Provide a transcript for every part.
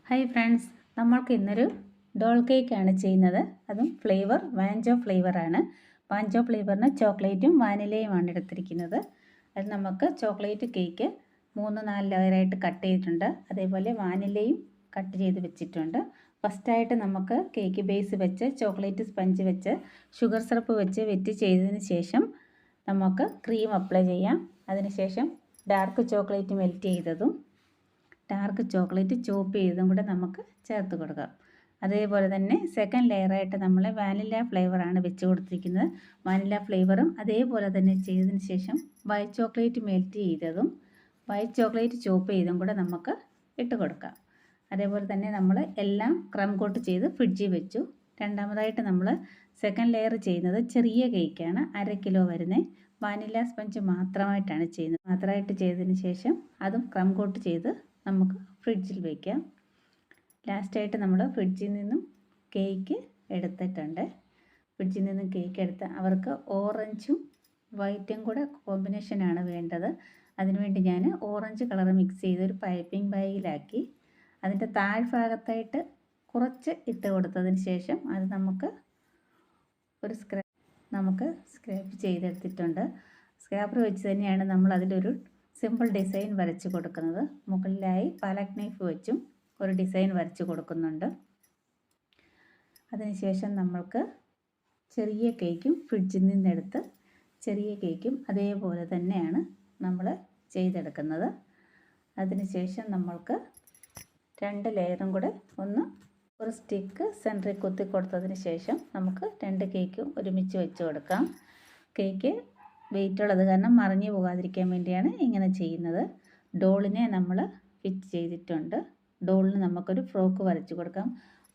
Hi friends, നമ്മൾക്ക് ഇന്നൊരു doll കേക്കാണ് ചെയ്യുന്നത്. അതും ഫ്ലേവർ വാഞ്ചോ ഫ്ലേവറാണ്. വാഞ്ചോ ഫ്ലേവറിന് ചോക്ലേറ്റും വാനിലയുമാണ് എടുത്തിരിക്കുന്നത്. അത് നമുക്ക് ചോക്ലേറ്റ് കേക്ക് 3-4 ലെയറായിട്ട് കട്ട് ചെയ്തിട്ടുണ്ട്. അതേപോലെ വാനിലയും കട്ട് ചെയ്ത് വെച്ചിട്ടുണ്ട്. ഫസ്റ്റായിട്ട് നമുക്ക് കേക്ക് ബേസ് വെച്ച് ചോക്ലേറ്റ് സ്പഞ്ച് വെച്ച് ഷുഗർ സിറപ്പ് വെച്ച് വെറ്റ് ചെയ്തതിന് ശേഷം നമുക്ക് ക്രീം അപ്ലൈ ചെയ്യാം. അതിനുശേഷം ഡാർക്ക് ചോക്ലേറ്റ് മെൽറ്റ് ചെയ്തതും ഡാർക്ക് ചോക്ലേറ്റ് ചോപ്പ് ചെയ്തതും കൂടെ നമുക്ക് ചേർത്ത് കൊടുക്കാം. അതേപോലെ തന്നെ സെക്കൻഡ് ലെയറായിട്ട് നമ്മൾ വാനില ഫ്ലേവറാണ് വെച്ച് കൊടുത്തിരിക്കുന്നത്. വാനില ഫ്ലേവറും അതേപോലെ തന്നെ ചെയ്തതിന് ശേഷം വൈറ്റ് ചോക്ലേറ്റ് മെൽറ്റ് ചെയ്തതും വൈറ്റ് ചോക്ലേറ്റ് ചോപ്പ് ചെയ്തതും കൂടെ നമുക്ക് ഇട്ട് കൊടുക്കാം. അതേപോലെ തന്നെ നമ്മൾ എല്ലാം ക്രം കോട്ട് ചെയ്ത് ഫ്രിഡ്ജിൽ വെച്ചു. രണ്ടാമതായിട്ട് നമ്മൾ സെക്കൻഡ് ലെയർ ചെയ്യുന്നത് ചെറിയ കേക്കാണ്, 1/2 കിലോ വരുന്നത്. വാനില സ്പഞ്ച് മാത്രമായിട്ടാണ് ചെയ്യുന്നത്. മാത്രമായിട്ട് ചെയ്തതിന് ശേഷം അതും ക്രം കോട്ട് ചെയ്ത് നമുക്ക് ഫ്രിഡ്ജിൽ വയ്ക്കാം. ലാസ്റ്റായിട്ട് നമ്മൾ ഫ്രിഡ്ജിൽ നിന്നും കേക്ക് എടുത്തിട്ടുണ്ട്. ഫ്രിഡ്ജിൽ നിന്നും കേക്ക് എടുത്ത് അവർക്ക് ഓറഞ്ചും വൈറ്റും കൂടെ കോമ്പിനേഷനാണ് വേണ്ടത്. അതിനുവേണ്ടി ഞാൻ ഓറഞ്ച് കളർ മിക്സ് ചെയ്ത് ഒരു പൈപ്പിംഗ് ബാഗിലാക്കി അതിൻ്റെ താഴ്ഭാഗത്തായിട്ട് കുറച്ച് ഇട്ട് കൊടുത്തതിന് ശേഷം അത് നമുക്ക് സ്ക്രാപ്പ് ചെയ്തെടുത്തിട്ടുണ്ട്. സ്ക്രാപ്പർ വെച്ച് തന്നെയാണ് നമ്മൾ അതിലൊരു സിമ്പിൾ ഡിസൈൻ വരച്ച് കൊടുക്കുന്നത്. മുകളിലായി പാലക് നൈഫ് വെച്ചും ഒരു ഡിസൈൻ വരച്ച് കൊടുക്കുന്നുണ്ട്. അതിനുശേഷം നമ്മൾക്ക് ചെറിയ കേക്കും ഫ്രിഡ്ജിൽ നിന്നെടുത്ത് ചെറിയ കേക്കും അതേപോലെ തന്നെയാണ് നമ്മൾ ചെയ്തെടുക്കുന്നത്. അതിനുശേഷം നമ്മൾക്ക് 2 ലെയറും കൂടെ ഒരു സ്റ്റിക്ക് സെൻറ്ററിൽ കുത്തി കൊടുത്തതിന് ശേഷം നമുക്ക് 2 കേക്കും ഒരുമിച്ച് വെച്ച് കൊടുക്കാം. കേക്ക് വെയിറ്റ് ഉള്ളത് കാരണം മറിഞ്ഞു പോകാതിരിക്കാൻ വേണ്ടിയാണ് ഇങ്ങനെ ചെയ്യുന്നത്. ഡോളിനെ നമ്മൾ ഫിറ്റ് ചെയ്തിട്ടുണ്ട്. ഡോളിന് നമുക്കൊരു ഫ്രോക്ക് വരച്ച് കൊടുക്കാം.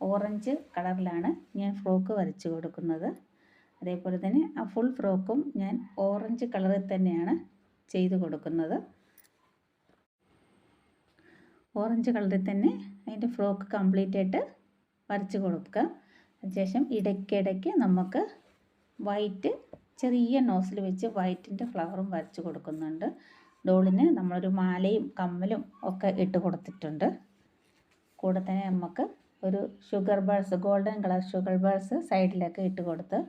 ഓറഞ്ച് കളറിലാണ് ഞാൻ ഫ്രോക്ക് വരച്ച് കൊടുക്കുന്നത്. അതേപോലെ തന്നെ ആ ഫുൾ ഫ്രോക്കും ഞാൻ ഓറഞ്ച് കളറിൽ തന്നെയാണ് ചെയ്ത് കൊടുക്കുന്നത്. ഓറഞ്ച് കളറിൽ തന്നെ അതിൻ്റെ ഫ്രോക്ക് കംപ്ലീറ്റ് ആയിട്ട് വരച്ച് കൊടുക്കുക. അതിനുശേഷം ഇടയ്ക്കിടയ്ക്ക് നമുക്ക് വൈറ്റ് ചെറിയ നോസിൽ വെച്ച് വൈറ്റിൻ്റെ ഫ്ലവറും വരച്ച് കൊടുക്കുന്നുണ്ട്. ഡോളിന് നമ്മളൊരു മാലയും കമ്മലും ഒക്കെ ഇട്ട് കൊടുത്തിട്ടുണ്ട്. കൂടെ തന്നെ നമുക്ക് ഒരു sugar birds, golden colour sugar birds സൈഡിലൊക്കെ ഇട്ട് കൊടുത്ത്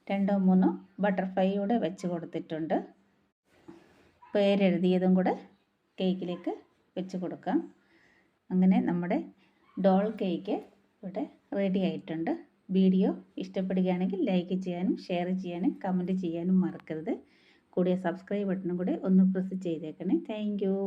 2-3 ബട്ടർഫ്ലൈ കൂടെ വെച്ച് കൊടുത്തിട്ടുണ്ട്. പേരെഴുതിയതും കൂടെ കേക്കിലേക്ക് വെച്ച് കൊടുക്കാം. അങ്ങനെ നമ്മുടെ ഡോൾ കേക്ക് ഇവിടെ റെഡി ആയിട്ടുണ്ട്. വീഡിയോ ഇഷ്ടപ്പെടുകയാണെങ്കിൽ ലൈക്ക് ചെയ്യാനും ഷെയർ ചെയ്യാനും കമൻറ്റ് ചെയ്യാനും മറക്കരുത്. കൂടിയ സബ്സ്ക്രൈബ് ബട്ടണും കൂടെ ഒന്ന് പ്രസ് ചെയ്തേക്കണേ. Thank you.